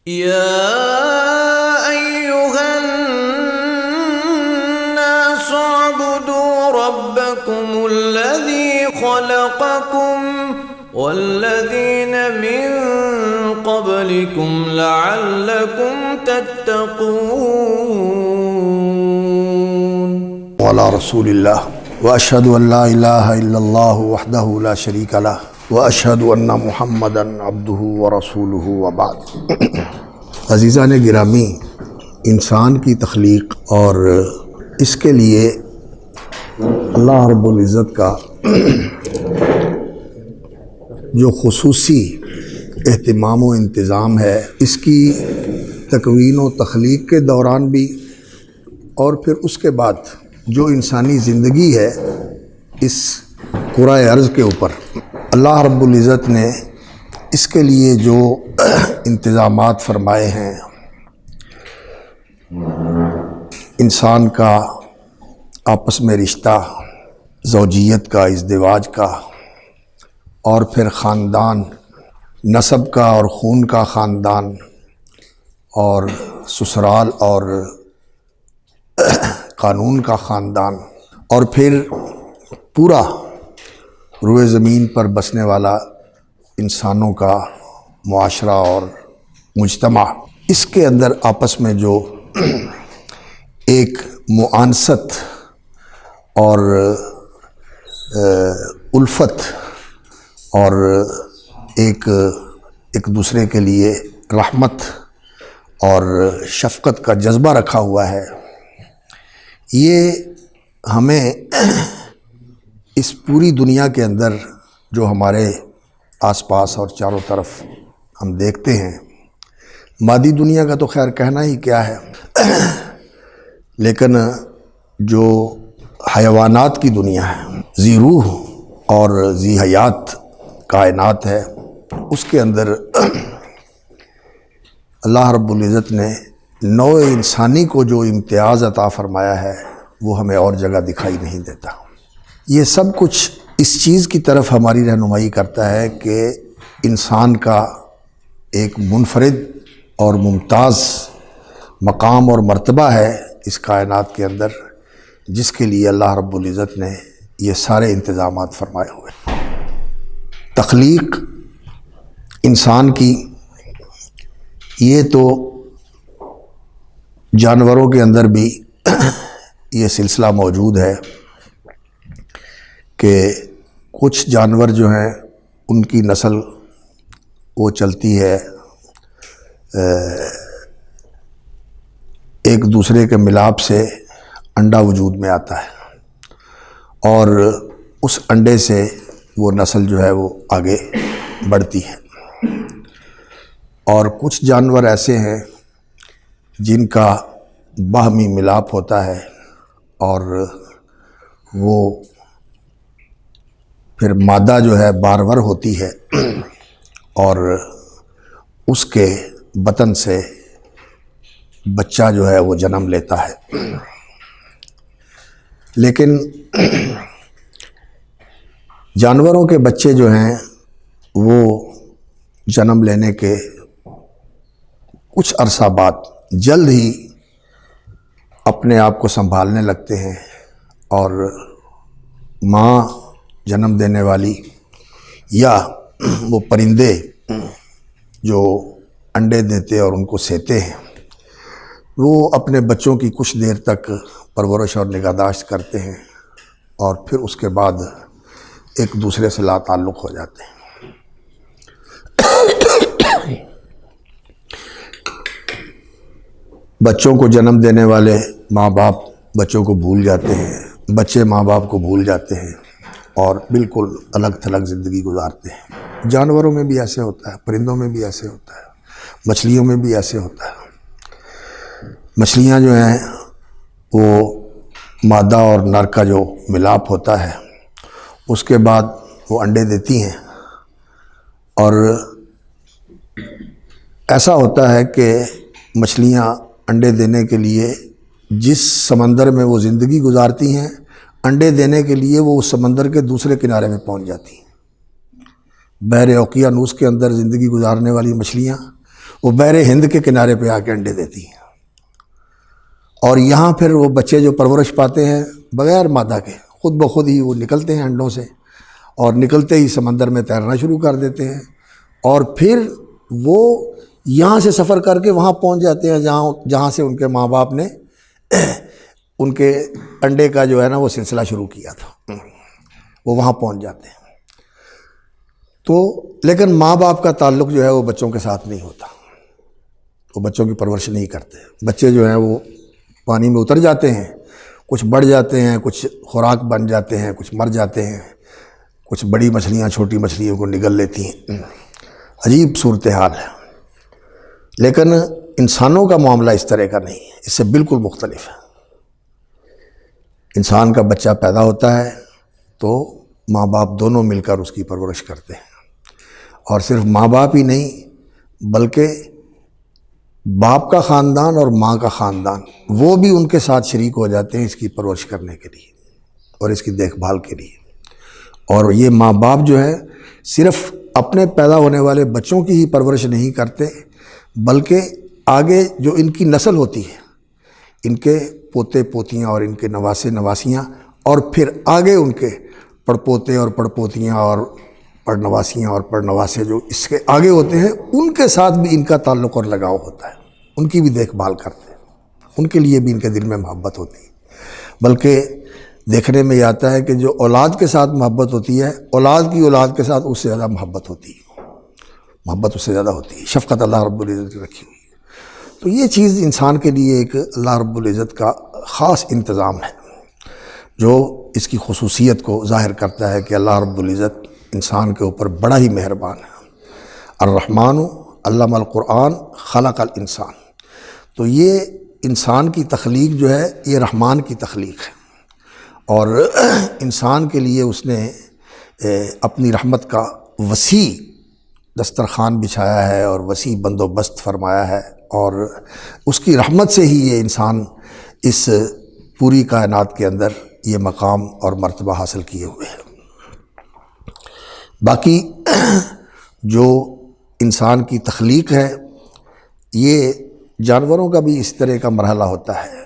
يا أيها الناس اعبدوا ربكم الذي خلقكم والذين من قبلكم لعلكم تتقون. وعلى رسول اللہ واشهد ان لا الہ الا اللہ وحدہ لا شریک لہ واشهد ان محمدا عبدہ ورسولہ وبعد. عزیزان گرامی، انسان کی تخلیق اور اس کے لیے اللہ رب العزت کا جو خصوصی اہتمام و انتظام ہے، اس کی تکوین و تخلیق کے دوران بھی اور پھر اس کے بعد جو انسانی زندگی ہے اس کرۂ ارض کے اوپر، اللہ رب العزت نے اس کے لیے جو انتظامات فرمائے ہیں، انسان کا آپس میں رشتہ، زوجیت کا، ازدواج کا، اور پھر خاندان، نسب کا اور خون کا خاندان، اور سسرال اور قانون کا خاندان، اور پھر پورا روئے زمین پر بسنے والا انسانوں کا معاشرہ اور مجتمع، اس کے اندر آپس میں جو ایک معانست اور الفت اور ایک دوسرے کے لیے رحمت اور شفقت کا جذبہ رکھا ہوا ہے، یہ ہمیں اس پوری دنیا کے اندر جو ہمارے آس پاس اور چاروں طرف ہم دیکھتے ہیں، مادی دنیا کا تو خیر کہنا ہی کیا ہے، لیکن جو حیوانات کی دنیا ہے، ذی روح اور ذی حیات کائنات ہے، اس کے اندر اللہ رب العزت نے نوع انسانی کو جو امتیاز عطا فرمایا ہے وہ ہمیں اور جگہ دکھائی نہیں دیتا. یہ سب کچھ اس چیز کی طرف ہماری رہنمائی کرتا ہے کہ انسان کا ایک منفرد اور ممتاز مقام اور مرتبہ ہے اس کائنات کے اندر، جس کے لیے اللہ رب العزت نے یہ سارے انتظامات فرمائے ہوئے. تخلیق انسان کی، یہ تو جانوروں کے اندر بھی یہ سلسلہ موجود ہے کہ کچھ جانور جو ہیں ان کی نسل وہ چلتی ہے ایک دوسرے کے ملاپ سے انڈا وجود میں آتا ہے، اور اس انڈے سے وہ نسل جو ہے وہ آگے بڑھتی ہے. اور کچھ جانور ایسے ہیں جن کا باہمی ملاپ ہوتا ہے اور وہ پھر مادہ جو ہے بارور ہوتی ہے اور اس کے بطن سے بچہ جو ہے وہ جنم لیتا ہے. لیکن جانوروں کے بچے جو ہیں وہ جنم لینے کے کچھ عرصہ بعد جلد ہی اپنے آپ کو سنبھالنے لگتے ہیں، اور ماں جنم دینے والی یا وہ پرندے جو انڈے دیتے اور ان کو سیتے ہیں، وہ اپنے بچوں کی کچھ دیر تک پرورش اور نگہداشت کرتے ہیں اور پھر اس کے بعد ایک دوسرے سے لا تعلق ہو جاتے ہیں. بچوں کو جنم دینے والے ماں باپ بچوں کو بھول جاتے ہیں، بچے ماں باپ کو بھول جاتے ہیں اور بالکل الگ تھلگ زندگی گزارتے ہیں. جانوروں میں بھی ایسے ہوتا ہے، پرندوں میں بھی ایسے ہوتا ہے، مچھلیوں میں بھی ایسے ہوتا ہے. مچھلیاں جو ہیں وہ مادہ اور نر کا جو ملاپ ہوتا ہے اس کے بعد وہ انڈے دیتی ہیں، اور ایسا ہوتا ہے کہ مچھلیاں انڈے دینے کے لیے جس سمندر میں وہ زندگی گزارتی ہیں، انڈے دینے کے لیے وہ اس سمندر کے دوسرے کنارے میں پہنچ جاتی ہیں. بحر اوقیانوس کے اندر زندگی گزارنے والی مچھلیاں وہ بحر ہند کے کنارے پہ آ کے انڈے دیتی ہیں، اور یہاں پھر وہ بچے جو پرورش پاتے ہیں بغیر مادہ کے، خود بخود ہی وہ نکلتے ہیں انڈوں سے، اور نکلتے ہی سمندر میں تیرنا شروع کر دیتے ہیں، اور پھر وہ یہاں سے سفر کر کے وہاں پہنچ جاتے ہیں جہاں سے ان کے ماں باپ نے ان کے انڈے کا جو ہے نا وہ سلسلہ شروع کیا تھا، وہ وہاں پہنچ جاتے ہیں۔ تو لیکن ماں باپ کا تعلق جو ہے وہ بچوں کے ساتھ نہیں ہوتا، وہ بچوں کی پرورش نہیں کرتے، بچے جو ہیں وہ پانی میں اتر جاتے ہیں، کچھ بڑھ جاتے ہیں، کچھ خوراک بن جاتے ہیں، کچھ مر جاتے ہیں، کچھ بڑی مچھلیاں چھوٹی مچھلیوں کو نگل لیتی ہیں، عجیب صورتحال ہے۔ لیکن انسانوں کا معاملہ اس طرح کا نہیں ہے، اس سے بالکل مختلف ہے۔ انسان کا بچہ پیدا ہوتا ہے تو ماں باپ دونوں مل کر اس کی پرورش کرتے ہیں، اور صرف ماں باپ ہی نہیں بلکہ باپ کا خاندان اور ماں کا خاندان وہ بھی ان کے ساتھ شریک ہو جاتے ہیں اس کی پرورش کرنے کے لیے اور اس کی دیکھ بھال کے لیے۔ اور یہ ماں باپ جو ہے صرف اپنے پیدا ہونے والے بچوں کی ہی پرورش نہیں کرتے بلکہ آگے جو ان کی نسل ہوتی ہے، ان کے پوتے پوتیاں اور ان کے نواسے نواسیاں، اور پھر آگے ان کے پڑپوتے اور پڑپوتیاں اور پڑنواسیاں اور پڑنواسے جو اس کے آگے ہوتے ہیں، ان کے ساتھ بھی ان کا تعلق اور لگاؤ ہوتا ہے، ان کی بھی دیکھ بھال کرتے ہیں، ان کے لیے بھی ان کے دل میں محبت ہوتی ہے۔ بلکہ دیکھنے میں یہ آتا ہے کہ جو اولاد کے ساتھ محبت ہوتی ہے، اولاد کی اولاد کے ساتھ اس سے زیادہ محبت ہوتی ہے، محبت اس سے زیادہ ہوتی ہے، شفقت اللہ رب العزت نے رکھی ہوئی ہے۔ تو یہ چیز انسان کے لیے ایک اللہ رب العزت کا خاص انتظام ہے جو اس کی خصوصیت کو ظاہر کرتا ہے کہ اللہ رب العزت انسان کے اوپر بڑا ہی مہربان ہے۔ الرحمن علم القرآن خلق الانسان، تو یہ انسان کی تخلیق جو ہے یہ رحمان کی تخلیق ہے، اور انسان کے لیے اس نے اپنی رحمت کا وسیع دسترخوان بچھایا ہے اور وسیع بندوبست فرمایا ہے، اور اس کی رحمت سے ہی یہ انسان اس پوری کائنات کے اندر یہ مقام اور مرتبہ حاصل کیے ہوئے ہیں۔ باقی جو انسان کی تخلیق ہے یہ جانوروں کا بھی اس طرح کا مرحلہ ہوتا ہے۔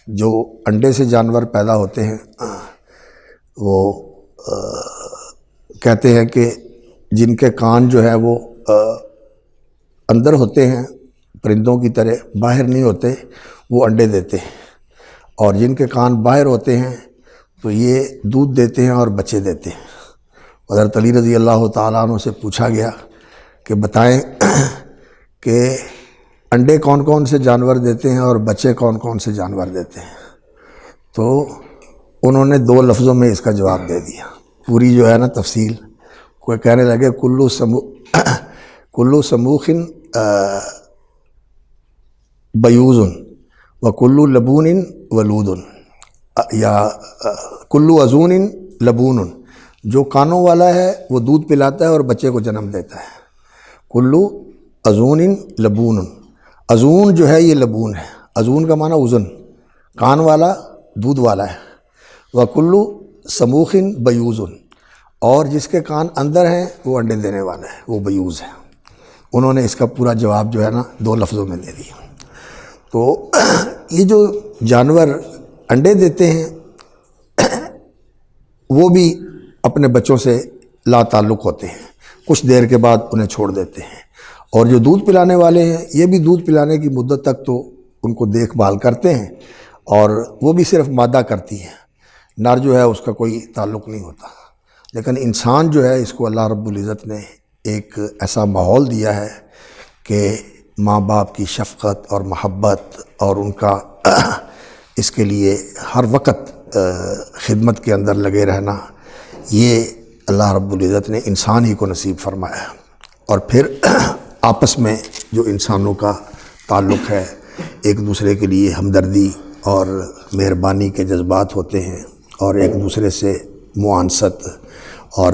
جو انڈے سے جانور پیدا ہوتے ہیں وہ کہتے ہیں کہ جن کے کان جو ہے وہ اندر ہوتے ہیں پرندوں کی طرح، باہر نہیں ہوتے، وہ انڈے دیتے ہیں، اور جن کے کان باہر ہوتے ہیں تو یہ دودھ دیتے ہیں اور بچے دیتے ہیں۔ حضرت علی رضی اللہ تعالیٰ عنہ سے پوچھا گیا کہ بتائیں کہ انڈے کون کون سے جانور دیتے ہیں اور بچے کون کون سے جانور دیتے ہیں، تو انہوں نے 2 لفظوں میں اس کا جواب دے دیا، پوری جو ہے نا تفصیل، کوئی کہنے لگے کلو سموخن بیوزن و کلو لبون ولود، یا کلو ازون لبون، جو کانوں والا ہے وہ دودھ پلاتا ہے اور بچے کو جنم دیتا ہے، کلو ازون لبون، ازون جو ہے یہ لبون ہے، ازون کا معنی اذن، کان والا دودھ والا ہے، وکلو سموخن بیوزن، اور جس کے کان اندر ہیں وہ انڈے دینے والا ہے، وہ بیوز ہے۔ انہوں نے اس کا پورا جواب جو ہے نا 2 لفظوں میں دے دیا۔ تو یہ جو جانور انڈے دیتے ہیں وہ بھی اپنے بچوں سے لا تعلق ہوتے ہیں، کچھ دیر کے بعد انہیں چھوڑ دیتے ہیں، اور جو دودھ پلانے والے ہیں یہ بھی دودھ پلانے کی مدت تک تو ان کو دیکھ بھال کرتے ہیں، اور وہ بھی صرف مادہ کرتی ہے، نر جو ہے اس کا کوئی تعلق نہیں ہوتا۔ لیکن انسان جو ہے اس کو اللہ رب العزت نے ایک ایسا ماحول دیا ہے کہ ماں باپ کی شفقت اور محبت اور ان کا اس کے لیے ہر وقت خدمت کے اندر لگے رہنا، یہ اللہ رب العزت نے انسان ہی کو نصیب فرمایا ہے۔ اور پھر آپس میں جو انسانوں کا تعلق ہے، ایک دوسرے کے لیے ہمدردی اور مہربانی کے جذبات ہوتے ہیں، اور ایک دوسرے سے معانست اور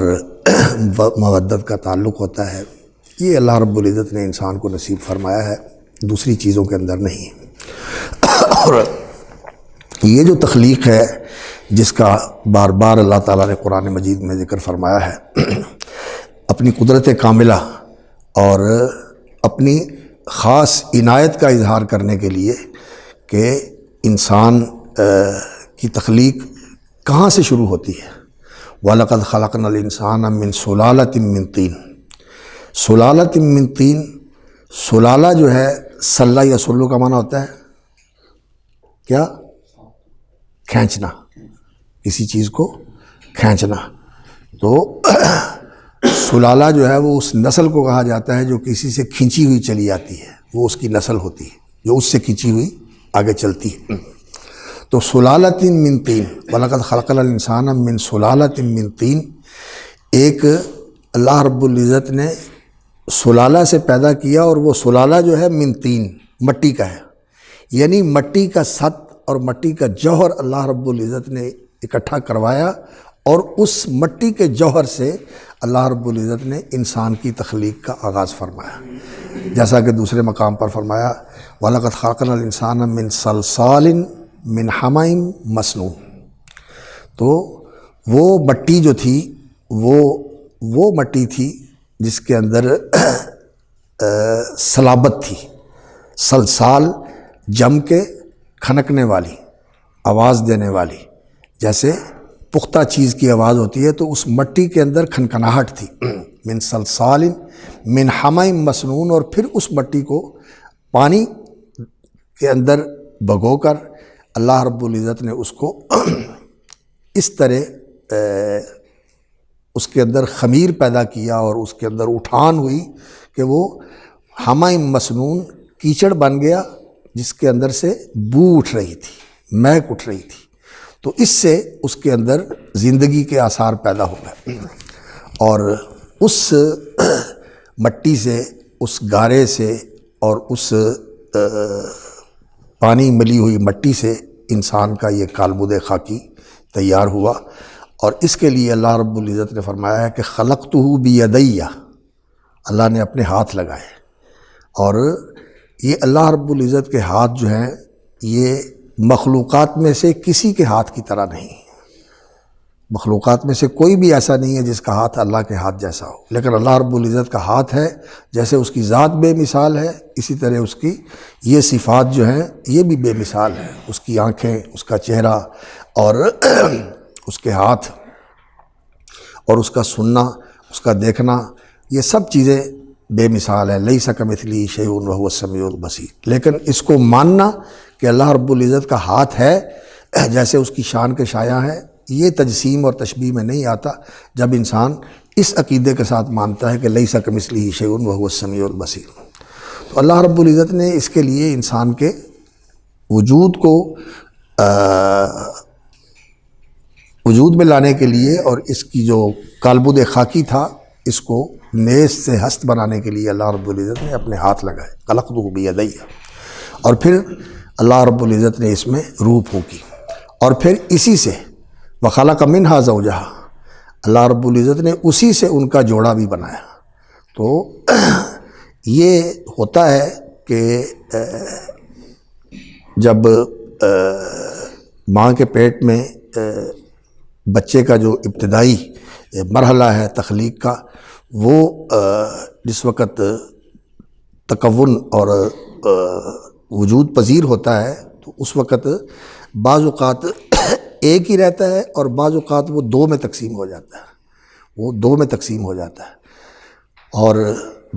مودت کا تعلق ہوتا ہے، یہ اللہ رب العزت نے انسان کو نصیب فرمایا ہے، دوسری چیزوں کے اندر نہیں۔ اور یہ جو تخلیق ہے جس کا بار بار اللہ تعالیٰ نے قرآن مجید میں ذکر فرمایا ہے، اپنی قدرت کاملہ اور اپنی خاص عنایت کا اظہار کرنے کے لیے کہ انسان کی تخلیق کہاں سے شروع ہوتی ہے. وَلَقَدْ خَلَقْنَا الْإِنسَانَ مِنْ سُلَالَةٍ مِّن طِينٍ. سُلَالَةٍ مِّن طِين، سلالہ جو ہے سلہ یا سلو کا معنی ہوتا ہے کیا؟ کھینچنا، کسی چیز کو کھینچنا. تو سلالہ جو ہے وہ اس نسل کو کہا جاتا ہے جو کسی سے کھینچی ہوئی چلی آتی ہے، وہ اس کی نسل ہوتی ہے جو اس سے کھینچی ہوئی آگے چلتی ہے. تو سلالۃ من طین، وَلَقَدْ خَلَقْنَا الْإِنسَانَ مِنْ سُلَالَةٍ مِّن طِين. ایک اللہ رب العزت نے سلالہ سے پیدا کیا، اور وہ سلالہ جو ہے من طین، مٹی کا ہے. یعنی مٹی کا ست اور مٹی کا جوہر اللہ رب العزت نے اکٹھا کروایا، اور اس مٹی کے جوہر سے اللہ رب العزت نے انسان کی تخلیق کا آغاز فرمایا. جیسا کہ دوسرے مقام پر فرمایا وَلَقَدْ خَلَقْنَا الْإِنسَانَ مِنْ صَلْصَالٍ مِّنْ حَمَإٍ مَّسْنُونٍ. تو وہ مٹی جو تھی وہ مٹی تھی جس کے اندر صلابت تھی. سلسال جم کے کھنکنے والی، آواز دینے والی، جیسے پختہ چیز کی آواز ہوتی ہے، تو اس مٹی کے اندر کھنکھناہٹ تھی. من صلصال من حمأ مسنون. اور پھر اس مٹی کو پانی کے اندر بھگو کر اللہ رب العزت نے اس کو اس طرح اس کے اندر خمیر پیدا کیا، اور اس کے اندر اٹھان ہوئی کہ وہ حمأ مسنون کیچڑ بن گیا، جس کے اندر سے بو اٹھ رہی تھی، مہک اٹھ رہی تھی. تو اس سے اس کے اندر زندگی کے آثار پیدا ہو گئے. اور اس مٹی سے، اس گارے سے، اور اس پانی ملی ہوئی مٹی سے انسان کا یہ کالبد خاکی تیار ہوا. اور اس کے لیے اللہ رب العزت نے فرمایا ہے کہ خلقتہ بیدیہ، اللہ نے اپنے ہاتھ لگائے. اور یہ اللہ رب العزت کے ہاتھ جو ہیں یہ مخلوقات میں سے کسی کے ہاتھ کی طرح نہیں. مخلوقات میں سے کوئی بھی ایسا نہیں ہے جس کا ہاتھ اللہ کے ہاتھ جیسا ہو، لیکن اللہ رب العزت کا ہاتھ ہے. جیسے اس کی ذات بے مثال ہے، اسی طرح اس کی یہ صفات جو ہیں یہ بھی بے مثال ہیں. اس کی آنکھیں، اس کا چہرہ، اور اس کے ہاتھ، اور اس کا سننا، اس کا دیکھنا، یہ سب چیزیں بے مثال ہے. لیس کمثلہ شیء وہو السمیع البصیر. لیکن اس کو ماننا کہ اللہ رب العزت کا ہاتھ ہے جیسے اس کی شان کے شایع ہے، یہ تجسیم اور تشبیہ میں نہیں آتا جب انسان اس عقیدے کے ساتھ مانتا ہے کہ لیس کمثلہ شیء وہو السمیع البصیر. تو اللہ رب العزت نے اس کے لیے انسان کے وجود کو وجود میں لانے کے لیے، اور اس کی جو کالبد خاکی تھا اس کو نیست سے ہست بنانے کے لیے اللہ رب العزت نے اپنے ہاتھ لگائے. خلقتہ بیدیہ. اور پھر اللہ رب العزت نے اس میں روح پھونکی، اور پھر اسی سے وَخَلَقَ مِنْهَا زَوْجَهَا، اللہ رب العزت نے اسی سے ان کا جوڑا بھی بنایا. تو یہ ہوتا ہے کہ جب ماں کے پیٹ میں بچے کا جو ابتدائی مرحلہ ہے تخلیق کا، وہ جس وقت تکون اور وجود پذیر ہوتا ہے، تو اس وقت بعض اوقات ایک ہی رہتا ہے، اور بعض اوقات وہ دو میں تقسیم ہو جاتا ہے. اور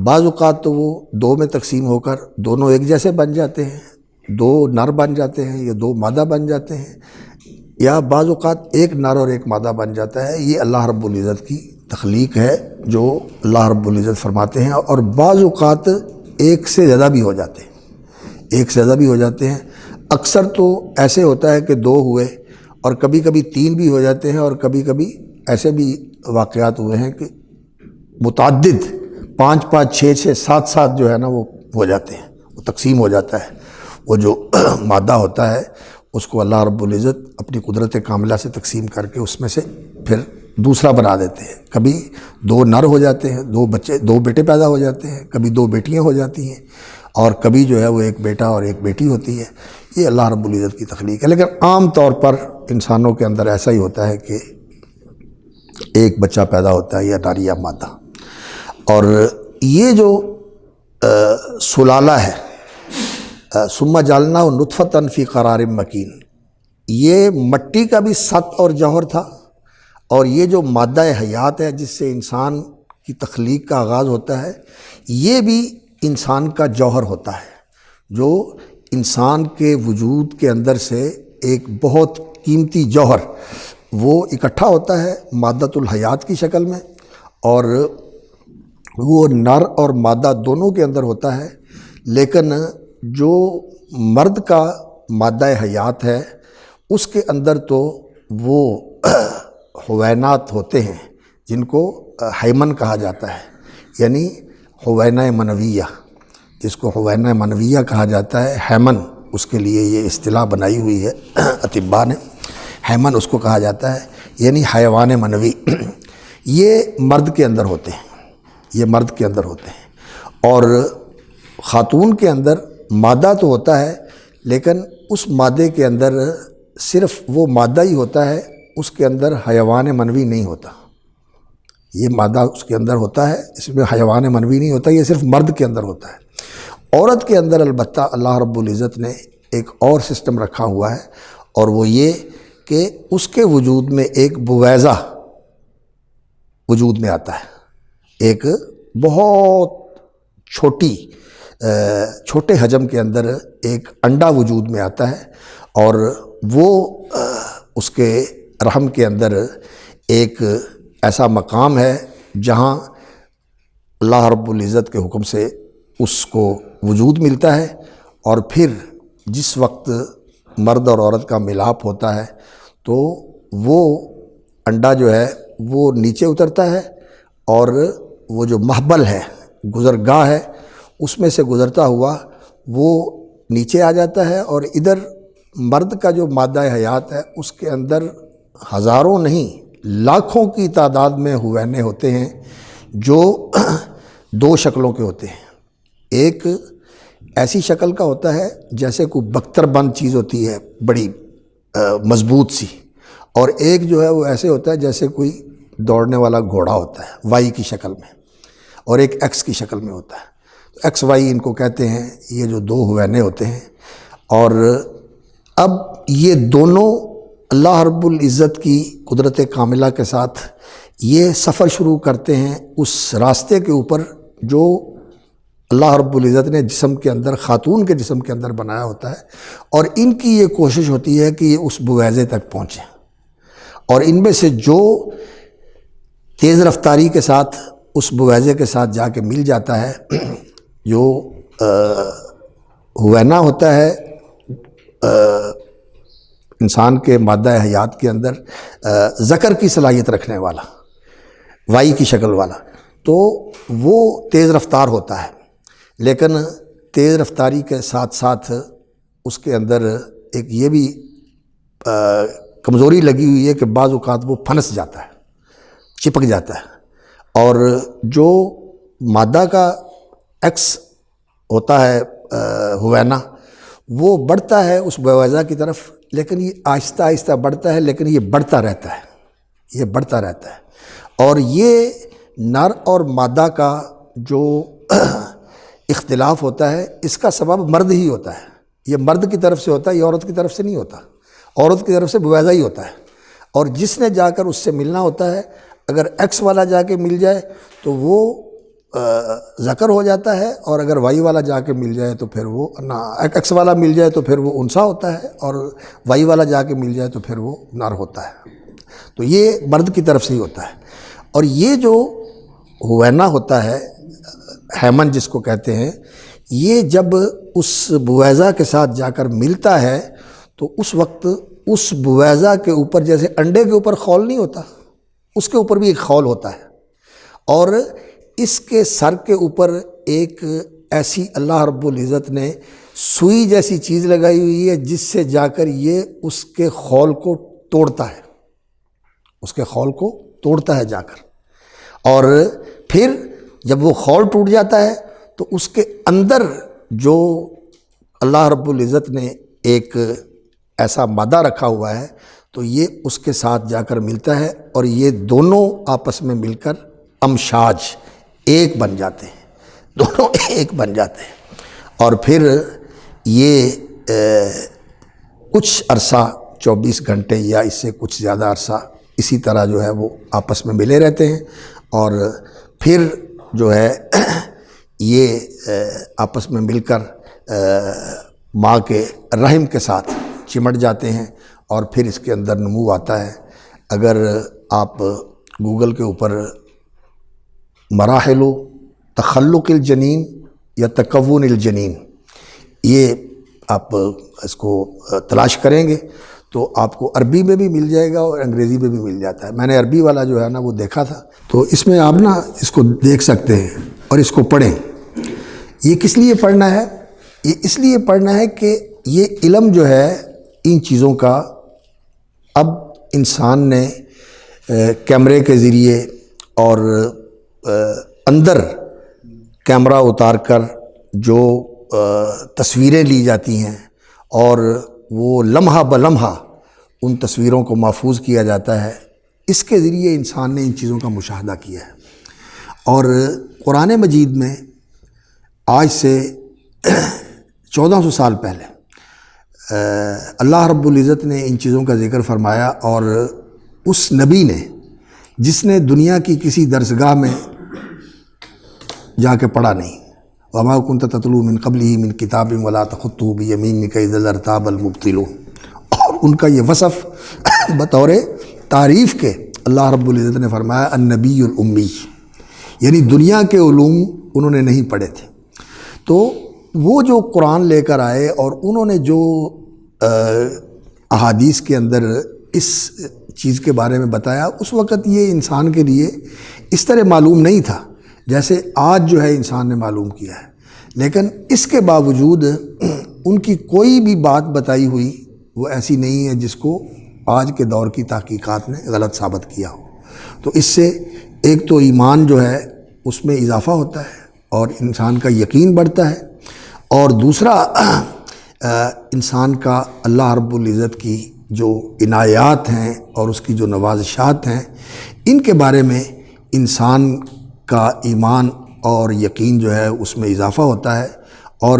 بعض اوقات تو وہ دو میں تقسیم ہو کر دونوں ایک جیسے بن جاتے ہیں، دو نر بن جاتے ہیں یا دو مادہ بن جاتے ہیں، یا بعض اوقات ایک نر اور ایک مادہ بن جاتا ہے. یہ اللہ رب العزت کی تخلیق ہے جو اللہ رب العزت فرماتے ہیں. اور بعض اوقات ایک سے زیادہ بھی ہو جاتے ہیں. اکثر تو ایسے ہوتا ہے کہ دو ہوئے، اور کبھی کبھی تین بھی ہو جاتے ہیں، اور کبھی کبھی ایسے بھی واقعات ہوئے ہیں کہ متعدد 5 5 6 6 7 7 جو ہے نا وہ ہو جاتے ہیں، وہ تقسیم ہو جاتا ہے. وہ جو مادہ ہوتا ہے اس کو اللہ رب العزت اپنی قدرت کاملہ سے تقسیم کر کے اس میں سے پھر دوسرا بنا دیتے ہیں. کبھی دو نر ہو جاتے ہیں، دو بیٹے پیدا ہو جاتے ہیں، کبھی دو بیٹیاں ہو جاتی ہیں، اور کبھی جو ہے وہ ایک بیٹا اور ایک بیٹی ہوتی ہے. یہ اللہ رب العزت کی تخلیق ہے. لیکن عام طور پر انسانوں کے اندر ایسا ہی ہوتا ہے کہ ایک بچہ پیدا ہوتا ہے، یا نر یا مادہ. اور یہ جو سلالہ ہے، ثم جعلناہ نطفۃ فی قرار مکین، یہ مٹی کا بھی سط اور جوہر تھا، اور یہ جو مادہ حیات ہے جس سے انسان کی تخلیق کا آغاز ہوتا ہے، یہ بھی انسان کا جوہر ہوتا ہے، جو انسان کے وجود کے اندر سے ایک بہت قیمتی جوہر وہ اکٹھا ہوتا ہے مادۃ الحیات کی شکل میں، اور وہ نر اور مادہ دونوں کے اندر ہوتا ہے، لیکن جو مرد کا مادہ حیات ہے اس کے اندر تو وہ حوینات ہوتے ہیں جن کو ہیمن کہا جاتا ہے، یعنی حوینہ منویہ، جس کو حوینہ منویہ کہا جاتا ہے، ہیمن اس کے لیے یہ اصطلاح بنائی ہوئی ہے اطباء نے، ہیمن اس کو کہا جاتا ہے، یعنی حیوان منوی، یہ مرد کے اندر ہوتے ہیں، یہ مرد کے اندر ہوتے ہیں، اور خاتون کے اندر مادہ تو ہوتا ہے، لیکن اس مادے کے اندر صرف وہ مادہ ہی ہوتا ہے، اس کے اندر حیوان منوی نہیں ہوتا، یہ مادہ اس کے اندر ہوتا ہے، اس میں حیوان منوی نہیں ہوتا، یہ صرف مرد کے اندر ہوتا ہے۔ عورت کے اندر البتہ اللہ رب العزت نے ایک اور سسٹم رکھا ہوا ہے، اور وہ یہ کہ اس کے وجود میں ایک بویضہ وجود میں آتا ہے، ایک بہت چھوٹے حجم کے اندر ایک انڈا وجود میں آتا ہے، اور وہ اس کے رحم کے اندر ایک ایسا مقام ہے جہاں اللہ رب العزت کے حکم سے اس کو وجود ملتا ہے، اور پھر جس وقت مرد اور عورت کا ملاپ ہوتا ہے تو وہ انڈا جو ہے وہ نیچے اترتا ہے، اور وہ جو محبل ہے، گزرگاہ ہے، اس میں سے گزرتا ہوا وہ نیچے آ جاتا ہے، اور ادھر مرد کا جو مادہ حیات ہے اس کے اندر ہزاروں نہیں لاکھوں کی تعداد میں حوینے ہوتے ہیں، جو دو شکلوں کے ہوتے ہیں۔ ایک ایسی شکل کا ہوتا ہے جیسے کوئی بختر بند چیز ہوتی ہے بڑی مضبوط سی، اور ایک جو ہے وہ ایسے ہوتا ہے جیسے کوئی دوڑنے والا گھوڑا ہوتا ہے، وائی کی شکل میں، اور ایک ایکس کی شکل میں ہوتا ہے، ایکس وائی ان کو کہتے ہیں، یہ جو دو حوینے ہوتے ہیں۔ اور اب یہ دونوں اللہ رب العزت کی قدرت کاملہ کے ساتھ یہ سفر شروع کرتے ہیں اس راستے کے اوپر جو اللہ رب العزت نے جسم کے اندر، خاتون کے جسم کے اندر بنایا ہوتا ہے، اور ان کی یہ کوشش ہوتی ہے کہ یہ اس بویضے تک پہنچیں، اور ان میں سے جو تیز رفتاری کے ساتھ اس بویضے کے ساتھ جا کے مل جاتا ہے، جو حوینہ ہوتا ہے انسان کے مادہ حیات کے اندر ذکر کی صلاحیت رکھنے والا، وائی کی شکل والا، تو وہ تیز رفتار ہوتا ہے، لیکن تیز رفتاری کے ساتھ ساتھ اس کے اندر ایک یہ بھی کمزوری لگی ہوئی ہے کہ بعض اوقات وہ پھنس جاتا ہے، چپک جاتا ہے، اور جو مادہ کا ایکس ہوتا ہے حوینہ، وہ بڑھتا ہے اس بویضہ کی طرف، لیکن یہ آہستہ آہستہ بڑھتا ہے، لیکن یہ بڑھتا رہتا ہے، یہ بڑھتا رہتا ہے، اور یہ نر اور مادہ کا جو اختلاف ہوتا ہے اس کا سبب مرد ہی ہوتا ہے، یہ مرد کی طرف سے ہوتا ہے، یہ عورت کی طرف سے نہیں ہوتا، عورت کی طرف سے بویضہ ہی ہوتا ہے، اور جس نے جا کر اس سے ملنا ہوتا ہے، اگر ایکس والا جا کے مل جائے تو وہ ذکر ہو جاتا ہے، اور اگر وائی والا جا کے مل جائے تو پھر وہ ایکس والا مل جائے تو پھر وہ انثیٰ ہوتا ہے، اور وائی والا جا کے مل جائے تو پھر وہ نر ہوتا ہے۔ تو یہ مرد کی طرف سے ہی ہوتا ہے، اور یہ جو حوینہ ہوتا ہے، ہیمن جس کو کہتے ہیں، یہ جب اس بویضہ کے ساتھ جا کر ملتا ہے تو اس وقت اس بویضہ کے اوپر، جیسے انڈے کے اوپر خول نہیں ہوتا، اس کے اوپر بھی ایک خول ہوتا ہے، اور اس کے سر کے اوپر ایک ایسی اللہ رب العزت نے سوئی جیسی چیز لگائی ہوئی ہے جس سے جا کر یہ اس کے خول کو توڑتا ہے، اس کے خول کو توڑتا ہے جا کر، اور پھر جب وہ خول ٹوٹ جاتا ہے تو اس کے اندر جو اللہ رب العزت نے ایک ایسا مادہ رکھا ہوا ہے تو یہ اس کے ساتھ جا کر ملتا ہے، اور یہ دونوں آپس میں مل کر امشاج ایک بن جاتے ہیں، دونوں ایک بن جاتے ہیں، اور پھر یہ کچھ عرصہ 24 گھنٹے یا اس سے کچھ زیادہ عرصہ اسی طرح جو ہے وہ آپس میں ملے رہتے ہیں، اور پھر جو ہے یہ آپس میں مل کر ماں کے رحم کے ساتھ چمٹ جاتے ہیں، اور پھر اس کے اندر نمو آتا ہے۔ اگر آپ گوگل کے اوپر مراحل تخلق الجنین یا تکون الجنین یہ آپ اس کو تلاش کریں گے تو آپ کو عربی میں بھی مل جائے گا اور انگریزی میں بھی مل جاتا ہے۔ میں نے عربی والا جو ہے نا وہ دیکھا تھا، تو اس میں آپ نا اس کو دیکھ سکتے ہیں اور اس کو پڑھیں۔ یہ کس لیے پڑھنا ہے؟ یہ اس لیے پڑھنا ہے کہ یہ علم جو ہے ان چیزوں کا اب انسان نے کیمرے کے ذریعے اور اندر کیمرہ اتار کر جو تصویریں لی جاتی ہیں اور وہ لمحہ بلمحہ ان تصویروں کو محفوظ کیا جاتا ہے، اس کے ذریعے انسان نے ان چیزوں کا مشاہدہ کیا ہے۔ اور قرآن مجید میں آج سے 1400 سال پہلے اللہ رب العزت نے ان چیزوں کا ذکر فرمایا، اور اس نبی نے جس نے دنیا کی کسی درسگاہ میں جا کے پڑھا نہیں، وما كنت تتلو من قبله من کتاب ولا تخطه بيمينك اذا لارتاب المبطلون، اور ان کا یہ وصف بطور تعریف کے اللہ رب العزت نے فرمایا النبی الامی، یعنی دنیا کے علوم انہوں نے نہیں پڑھے تھے۔ تو وہ جو قرآن لے کر آئے اور انہوں نے جو احادیث کے اندر اس چیز کے بارے میں بتایا، اس وقت یہ انسان کے لیے اس طرح معلوم نہیں تھا جیسے آج جو ہے انسان نے معلوم کیا ہے، لیکن اس کے باوجود ان کی کوئی بھی بات بتائی ہوئی وہ ایسی نہیں ہے جس کو آج کے دور کی تحقیقات نے غلط ثابت کیا ہو۔ تو اس سے ایک تو ایمان جو ہے اس میں اضافہ ہوتا ہے اور انسان کا یقین بڑھتا ہے، اور دوسرا انسان کا اللہ رب العزت کی جو عنایات ہیں اور اس کی جو نوازشات ہیں ان کے بارے میں انسان کا ایمان اور یقین جو ہے اس میں اضافہ ہوتا ہے، اور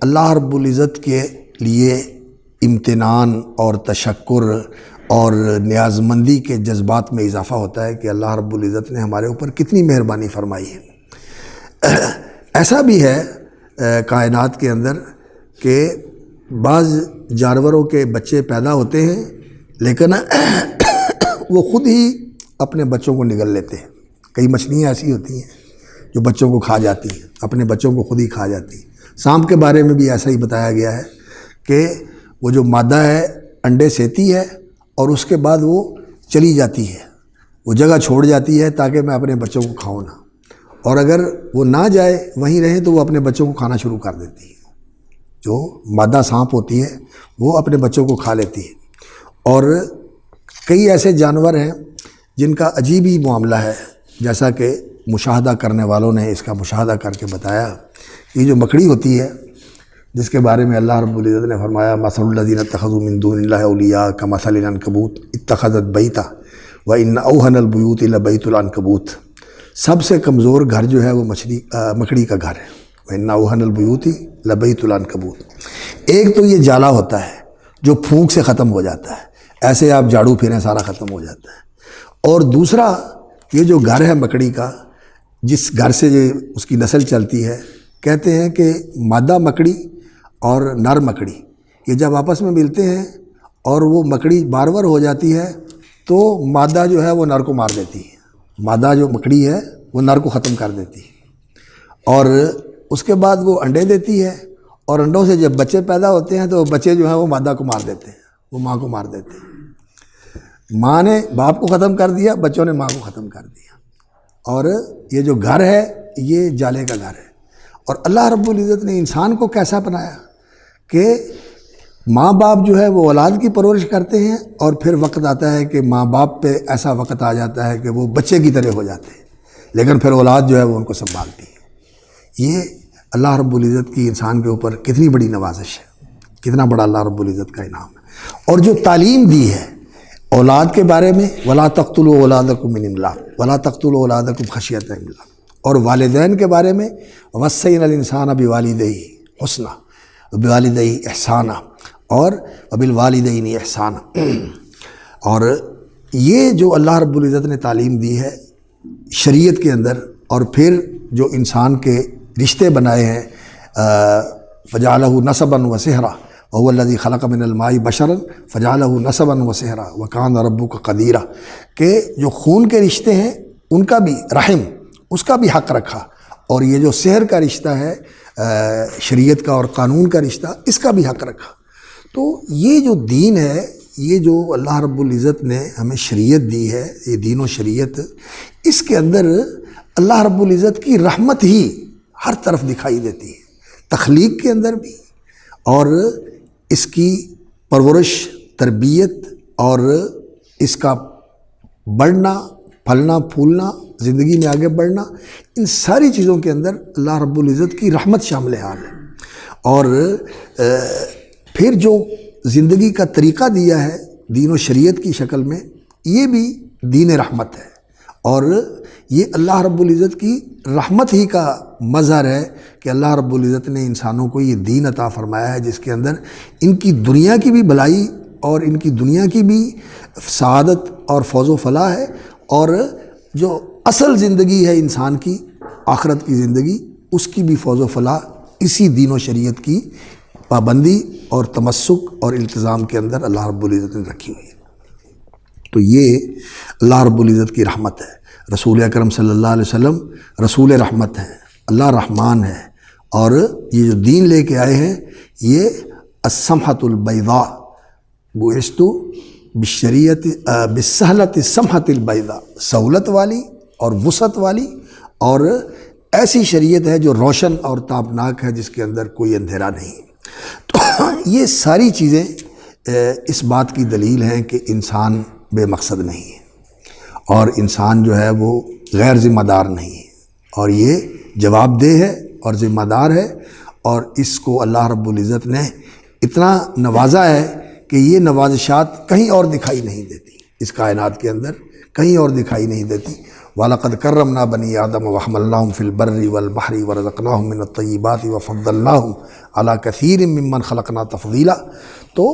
اللہ رب العزت کے لیے امتنان اور تشکر اور نیاز مندی کے جذبات میں اضافہ ہوتا ہے کہ اللہ رب العزت نے ہمارے اوپر کتنی مہربانی فرمائی ہے۔ ایسا بھی ہے کائنات کے اندر کہ بعض جانوروں کے بچے پیدا ہوتے ہیں لیکن وہ خود ہی اپنے بچوں کو نگل لیتے ہیں۔ کئی مچھلیاں ایسی ہوتی ہیں جو بچوں کو کھا جاتی ہیں، اپنے بچوں کو خود ہی کھا جاتی ہیں۔ سانپ کے بارے میں بھی ایسا ہی بتایا گیا ہے کہ وہ جو مادہ ہے انڈے سیتی ہے اور اس کے بعد وہ چلی جاتی ہے، وہ جگہ چھوڑ جاتی ہے تاکہ میں اپنے بچوں کو کھاؤں نہ، اور اگر وہ نہ جائے وہیں رہے تو وہ اپنے بچوں کو کھانا شروع کر دیتی ہے۔ جو مادہ سانپ ہوتی ہے وہ اپنے بچوں کو کھا لیتی ہے۔ اور کئی ایسے جانور ہیں جن کا عجیب ہی معاملہ ہے، جیسا کہ مشاہدہ کرنے والوں نے اس کا مشاہدہ کر کے بتایا۔ یہ جو مکڑی ہوتی ہے جس کے بارے میں اللہ رب العزت نے فرمایا مثل الذین اتخذوا من دون اللہ اولیاء کمثل العنکبوت اتخذت بیتا وان اوہن البیوت لبیت العنکبوت، سب سے کمزور گھر جو ہے وہ مکڑی کا گھر ہے، وان اوہن البیوت لبیت العنکبوت۔ ایک تو یہ جالا ہوتا ہے جو پھونک سے ختم ہو جاتا ہے، ایسے آپ جھاڑو پھریں سارا ختم ہو جاتا ہے، اور دوسرا یہ جو گھر ہے مکڑی کا، جس گھر سے یہ اس کی نسل چلتی ہے، کہتے ہیں کہ مادہ مکڑی اور نر مکڑی یہ جب آپس میں ملتے ہیں اور وہ مکڑی بارور ہو جاتی ہے تو مادہ جو ہے وہ نر کو مار دیتی ہے، مادہ جو مکڑی ہے وہ نر کو ختم کر دیتی ہے، اور اس کے بعد وہ انڈے دیتی ہے، اور انڈوں سے جب بچے پیدا ہوتے ہیں تو بچے جو ہیں وہ مادہ کو مار دیتے ہیں، وہ ماں کو مار دیتے ہیں۔ ماں نے باپ کو ختم کر دیا، بچوں نے ماں کو ختم کر دیا، اور یہ جو گھر ہے یہ جالے کا گھر ہے۔ اور اللہ رب العزت نے انسان کو کیسا بنایا کہ ماں باپ جو ہے وہ اولاد کی پرورش کرتے ہیں، اور پھر وقت آتا ہے کہ ماں باپ پہ ایسا وقت آ جاتا ہے کہ وہ بچے کی طرح ہو جاتے ہیں، لیکن پھر اولاد جو ہے وہ ان کو سنبھالتی ہے۔ یہ اللہ رب العزت کی انسان کے اوپر کتنی بڑی نوازش ہے، کتنا بڑا اللہ رب العزت کا انعام ہے۔ اور جو تعلیم دی ہے اولاد کے بارے میں، وَلَا تَقْتُلُوا أَوْلَادَكُم مِّنْ إِمْلَاقٍ وَلَا تَقْتُلُوا أَوْلَادَكُمْ خَشْيَةَ إِمْلَاقٍ، اور والدین کے بارے میں وصینا الانسان بوالدیہ حسنا بوالدیہ احسانا اور وبالوالدین احسانا۔ اور یہ جو اللہ رب العزت نے تعلیم دی ہے شریعت کے اندر، اور پھر جو انسان کے رشتے بنائے ہیں، فجعلہ نسبا وسحرا وهو الذی خلق من الماء بشرا فجعلہ نسبا وسحرا وکان ربک قدیرا، کہ جو خون کے رشتے ہیں ان کا بھی رحم، اس کا بھی حق رکھا، اور یہ جو سحر کا رشتہ ہے شریعت کا اور قانون کا رشتہ، اس کا بھی حق رکھا۔ تو یہ جو دین ہے، یہ جو اللہ رب العزت نے ہمیں شریعت دی ہے، یہ دین و شریعت، اس کے اندر اللہ رب العزت کی رحمت ہی ہر طرف دکھائی دیتی ہے، تخلیق کے اندر بھی، اور اس کی پرورش، تربیت اور اس کا بڑھنا، پھلنا پھولنا، زندگی میں آگے بڑھنا، ان ساری چیزوں کے اندر اللہ رب العزت کی رحمت شامل حال ہے۔ اور پھر جو زندگی کا طریقہ دیا ہے دین و شریعت کی شکل میں، یہ بھی دین رحمت ہے، اور یہ اللہ رب العزت کی رحمت ہی کا مظہر ہے کہ اللہ رب العزت نے انسانوں کو یہ دین عطا فرمایا ہے جس کے اندر ان کی دنیا کی بھی بھلائی اور ان کی دنیا کی بھی سعادت اور فوز و فلاح ہے، اور جو اصل زندگی ہے انسان کی، آخرت کی زندگی، اس کی بھی فوز و فلاح اسی دین و شریعت کی پابندی اور تمسک اور التزام کے اندر اللہ رب العزت نے رکھی ہوئی ہے۔ تو یہ اللہ رب العزت کی رحمت ہے۔ رسول اکرم صلی اللہ علیہ وسلم رسول رحمت ہیں، اللہ رحمان ہے، اور یہ جو دین لے کے آئے ہیں یہ السمحۃ البیضاء، بعثت بالشریعت بالسہلۃ السمحۃ البیضاء، سہولت والی اور وسعت والی، اور ایسی شریعت ہے جو روشن اور تابناک ہے، جس کے اندر کوئی اندھیرا نہیں۔ تو یہ ساری چیزیں اس بات کی دلیل ہیں کہ انسان بے مقصد نہیں ہے، اور انسان جو ہے وہ غیر ذمہ دار نہیں ہے، اور یہ جواب دہ ہے اور ذمہ دار ہے، اور اس کو اللہ رب العزت نے اتنا نوازا ہے کہ یہ نوازشات کہیں اور دکھائی نہیں دیتی، اس کائنات کے اندر کہیں اور دکھائی نہیں دیتی۔ وَلَقَدْ كَرَّمْنَا بَنِي آدَمَ وَحَمَلْنَاهُمْ فِي الْبَرِّ وَالْبَحْرِ وَرَزَقْنَاهُمْ مِنَ الطَّيِّبَاتِ وَفَضَّلْنَاهُمْ عَلَى كَثِيرٍ مِّمَّنْ خَلَقْنَا تَفْضِيلًا۔ تو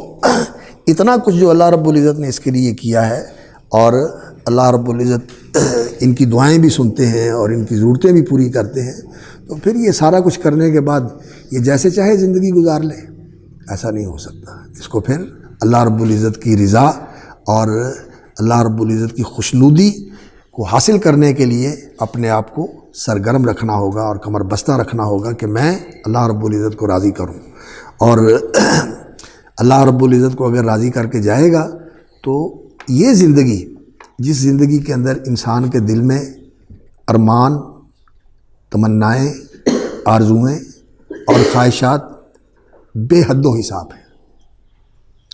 اتنا کچھ جو اللہ رب العزت نے اس کے لیے کیا ہے، اور اللہ رب العزت ان کی دعائیں بھی سنتے ہیں اور ان کی ضرورتیں بھی پوری کرتے ہیں، تو پھر یہ سارا کچھ کرنے کے بعد یہ جیسے چاہے زندگی گزار لے، ایسا نہیں ہو سکتا۔ اس کو پھر اللہ رب العزت کی رضا اور اللہ رب العزت کی خوشنودی کو حاصل کرنے کے لیے اپنے آپ کو سرگرم رکھنا ہوگا اور کمر بستہ رکھنا ہوگا کہ میں اللہ رب العزت کو راضی کروں، اور اللہ رب العزت کو اگر راضی کر کے جائے گا تو یہ زندگی، جس زندگی کے اندر انسان کے دل میں ارمان، تمنائیں، آرزوئیں اور خواہشات بے حد و حساب ہیں،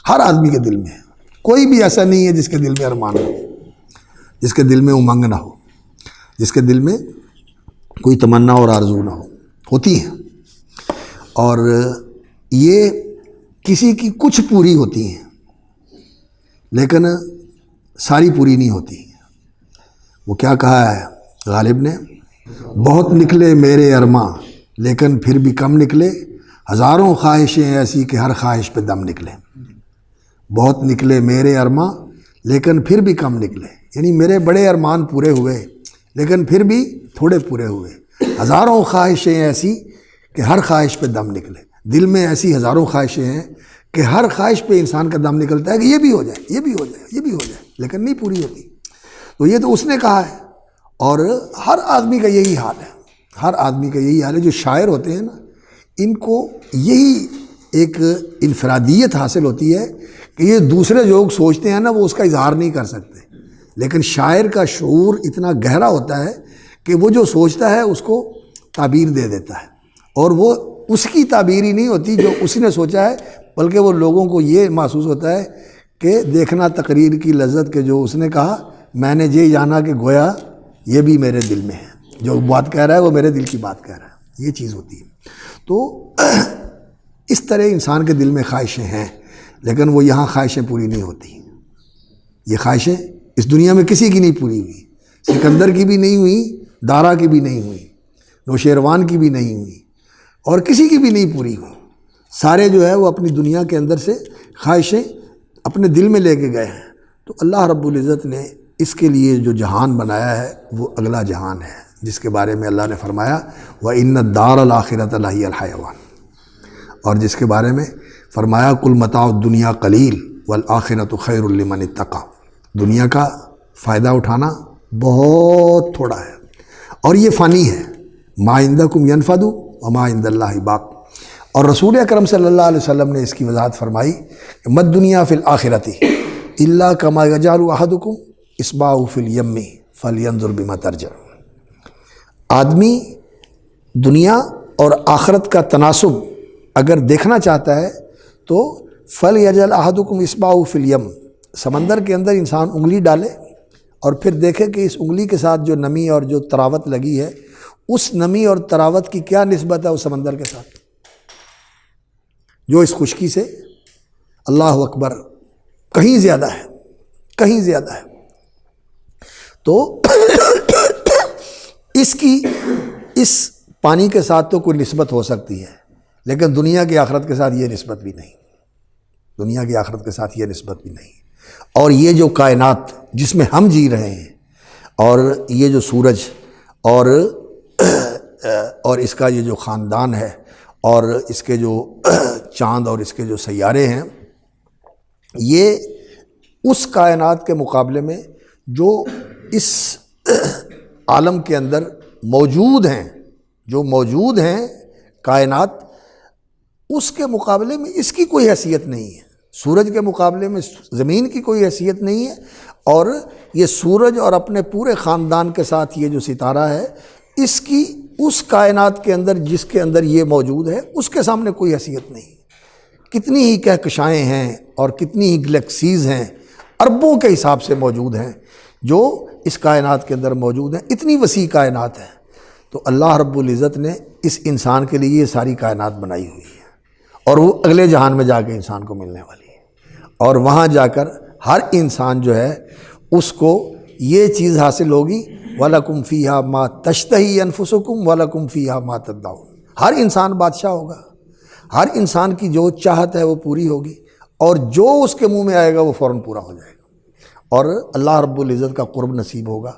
ہر آدمی کے دل میں ہے، کوئی بھی ایسا نہیں ہے جس کے دل میں ارمان ہو، جس کے دل میں امنگ نہ ہو، جس کے دل میں کوئی تمنا اور آرزو نہ ہو، ہوتی ہیں، اور یہ کسی کی کچھ پوری ہوتی ہیں لیکن ساری پوری نہیں ہوتی۔ وہ کیا کہا ہے غالب نے، بہت نکلے میرے ارماں لیکن پھر بھی کم نکلے، ہزاروں خواہشیں ایسی کہ ہر خواہش پہ دم نکلے۔ بہت نکلے میرے ارماں لیکن پھر بھی کم نکلے، یعنی میرے بڑے ارمان پورے ہوئے لیکن پھر بھی تھوڑے پورے ہوئے۔ ہزاروں خواہشیں ایسی کہ ہر خواہش پہ دم نکلے، دل میں ایسی ہزاروں خواہشیں ہیں کہ ہر خواہش پہ انسان کا دم نکلتا ہے کہ یہ بھی ہو جائے، یہ بھی ہو جائے، یہ بھی ہو جائے، لیکن نہیں پوری ہوتی۔ تو یہ تو اس نے کہا ہے، اور ہر آدمی کا یہی حال ہے، ہر آدمی کا یہی حال ہے۔ جو شاعر ہوتے ہیں نا، ان کو یہی ایک انفرادیت حاصل ہوتی ہے کہ یہ دوسرے لوگ سوچتے ہیں نا، وہ اس کا اظہار نہیں کر سکتے، لیکن شاعر کا شعور اتنا گہرا ہوتا ہے کہ وہ جو سوچتا ہے اس کو تعبیر دے دیتا ہے، اور وہ اس کی تعبیر ہی نہیں ہوتی جو اس نے سوچا ہے، بلکہ وہ لوگوں کو یہ محسوس ہوتا ہے کہ دیکھنا تقریر کی لذت کہ جو اس نے کہا، میں نے یہ جانا کہ گویا یہ بھی میرے دل میں ہے، جو بات کہہ رہا ہے وہ میرے دل کی بات کہہ رہا ہے، یہ چیز ہوتی ہے۔ تو اس طرح انسان کے دل میں خواہشیں ہیں، لیکن وہ یہاں خواہشیں پوری نہیں ہوتی۔ یہ خواہشیں اس دنیا میں کسی کی نہیں پوری ہوئی، سکندر کی بھی نہیں ہوئی، دارا کی بھی نہیں ہوئی، نوشیروان کی بھی نہیں ہوئی، اور کسی کی بھی نہیں پوری ہوئی۔ سارے جو ہے وہ اپنی دنیا کے اندر سے خواہشیں اپنے دل میں لے کے گئے ہیں۔ تو اللہ رب العزت نے اس کے لیے جو جہان بنایا ہے وہ اگلا جہان ہے، جس کے بارے میں اللہ نے فرمایا وَإِنَّ الدَّارَ الْآخِرَةَ لَهِيَ الْحَيَوَانُ، اور جس کے بارے میں فرمایا قُلْ مَتَاعُ الدُّنْيَا قَلِيلٌ وَالْآخِرَةُ خَيْرٌ لِمَنِ اتَّقَىٰ، دنیا کا فائدہ اٹھانا بہت تھوڑا ہے اور یہ فانی ہے، مَا عِندَكُمْ يَنْفَدُ وَمَا عِندَ اللَّهِ بَاقٍ۔ اور رسول اکرم صلی اللہ علیہ وسلم نے اس کی وضاحت فرمائی کہ مَا الدُّنْيَا فِي الْآخِرَةِ إِلَّا كَمَا يَجْعَلُ أَحَدُكُمْ إِصْبَعَهُ فِي الْيَمِّ فَلْيَنْظُرْ بِمَا تَرْجِعُ۔ آدمی دنیا اور آخرت کا تناسب اگر دیکھنا چاہتا ہے تو فَلْيَجْعَلْ أَحَدُكُمْ إِصْبَعَهُ فِي الْيَمِّ، سمندر کے اندر انسان انگلی ڈالے اور پھر دیکھے کہ اس انگلی کے ساتھ جو نمی اور جو تراوت لگی ہے، اس نمی اور تراوت کی کیا نسبت ہے اس سمندر کے ساتھ، جو اس خشکی سے اللہ اکبر کہیں زیادہ ہے، کہیں زیادہ ہے۔ تو اس پانی کے ساتھ تو کوئی نسبت ہو سکتی ہے، لیکن دنیا کی آخرت کے ساتھ یہ نسبت بھی نہیں، دنیا کی آخرت کے ساتھ یہ نسبت بھی نہیں۔ اور یہ جو کائنات جس میں ہم جی رہے ہیں، اور یہ جو سورج اور اس کا یہ جو خاندان ہے، اور اس کے جو چاند اور اس کے جو سیارے ہیں، یہ اس کائنات کے مقابلے میں جو اس عالم کے اندر موجود ہیں، جو موجود ہیں کائنات، اس کے مقابلے میں اس کی کوئی حیثیت نہیں ہے۔ سورج کے مقابلے میں زمین کی کوئی حیثیت نہیں ہے، اور یہ سورج اور اپنے پورے خاندان کے ساتھ یہ جو ستارہ ہے، اس کی اس کائنات کے اندر جس کے اندر یہ موجود ہے اس کے سامنے کوئی حیثیت نہیں۔ کتنی ہی کہکشائیں ہیں اور کتنی ہی گلیکسیز ہیں، اربوں کے حساب سے موجود ہیں جو اس کائنات کے اندر موجود ہیں، اتنی وسیع کائنات ہے۔ تو اللہ رب العزت نے اس انسان کے لیے یہ ساری کائنات بنائی ہوئی ہے، اور وہ اگلے جہان میں جا کے انسان کو ملنے والی ہے، اور وہاں جا کر ہر انسان جو ہے اس کو یہ چیز حاصل ہوگی وَلَكُمْ فِيهَا مَا تَشْتَهِي أَنفُسُكُمْ وَلَكُمْ فِيهَا مَا تَدَّعُونَ۔ ہر انسان بادشاہ ہوگا، ہر انسان کی جو چاہت ہے وہ پوری ہوگی، اور جو اس کے منہ میں آئے گا وہ فوراً پورا ہو جائے گا، اور اللہ رب العزت کا قرب نصیب ہوگا۔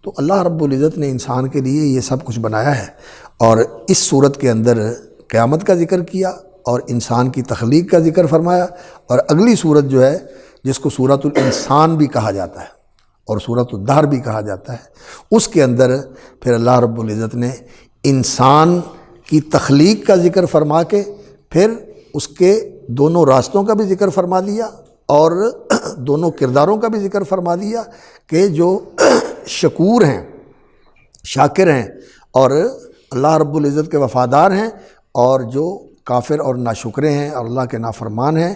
تو اللہ رب العزت نے انسان کے لیے یہ سب کچھ بنایا ہے، اور اس صورت کے اندر قیامت کا ذکر کیا اور انسان کی تخلیق کا ذکر فرمایا، اور اگلی صورت جو ہے جس کو سورۃ الانسان بھی کہا جاتا ہے اور سورۃ الدہر بھی کہا جاتا ہے، اس کے اندر پھر اللہ رب العزت نے انسان کی تخلیق کا ذکر فرما کے پھر اس کے دونوں راستوں کا بھی ذکر فرما دیا، اور دونوں کرداروں کا بھی ذکر فرما دیا کہ جو شکور ہیں، شاکر ہیں، اور اللہ رب العزت کے وفادار ہیں، اور جو کافر اور ناشکرے ہیں اور اللہ کے نافرمان ہیں،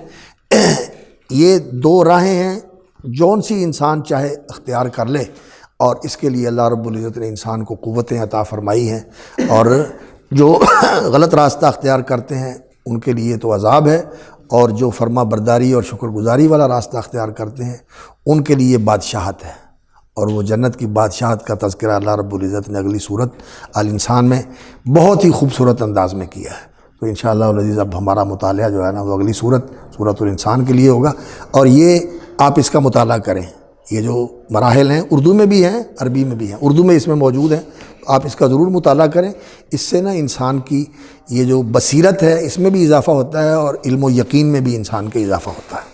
یہ دو راہیں ہیں جون سی انسان چاہے اختیار کر لے، اور اس کے لیے اللہ رب العزت نے انسان کو قوتیں عطا فرمائی ہیں، اور جو غلط راستہ اختیار کرتے ہیں ان کے لیے تو عذاب ہے، اور جو فرما برداری اور شکر گزاری والا راستہ اختیار کرتے ہیں ان کے لیے بادشاہت ہے، اور وہ جنت کی بادشاہت کا تذکرہ اللہ رب العزت نے اگلی صورت الانسان میں بہت ہی خوبصورت انداز میں کیا ہے۔ تو انشاءاللہ العزیز اب ہمارا مطالعہ جو ہے نا وہ اگلی سورۃ الانسان کے لیے ہوگا، اور یہ آپ اس کا مطالعہ کریں۔ یہ جو مراحل ہیں اردو میں بھی ہیں، عربی میں بھی ہیں، اردو میں اس میں موجود ہیں، آپ اس کا ضرور مطالعہ کریں۔ اس سے نا انسان کی یہ جو بصیرت ہے اس میں بھی اضافہ ہوتا ہے، اور علم و یقین میں بھی انسان کے اضافہ ہوتا ہے۔